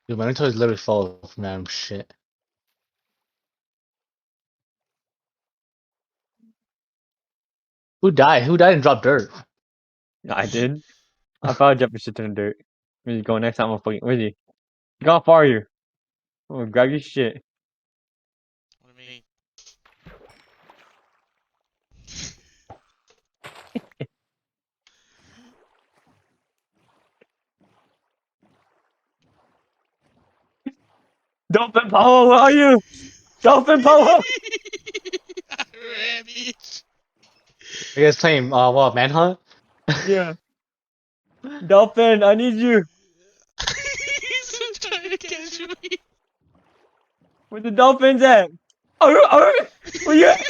Dude, my inventory is literally full of random shit. Who died? Who died and dropped dirt? I did. I found jumping shit in the dirt. Where's he going next time? I'm fucking. Where's he? How far are you? I'm gonna grab your shit. What do you mean? Dolphin Power, where are you? Dolphin Power! Rabbit. You guys playing what, Manhunt? Yeah. Dolphin, I need you. He's trying to catch me. Where the dolphins at? Where you at?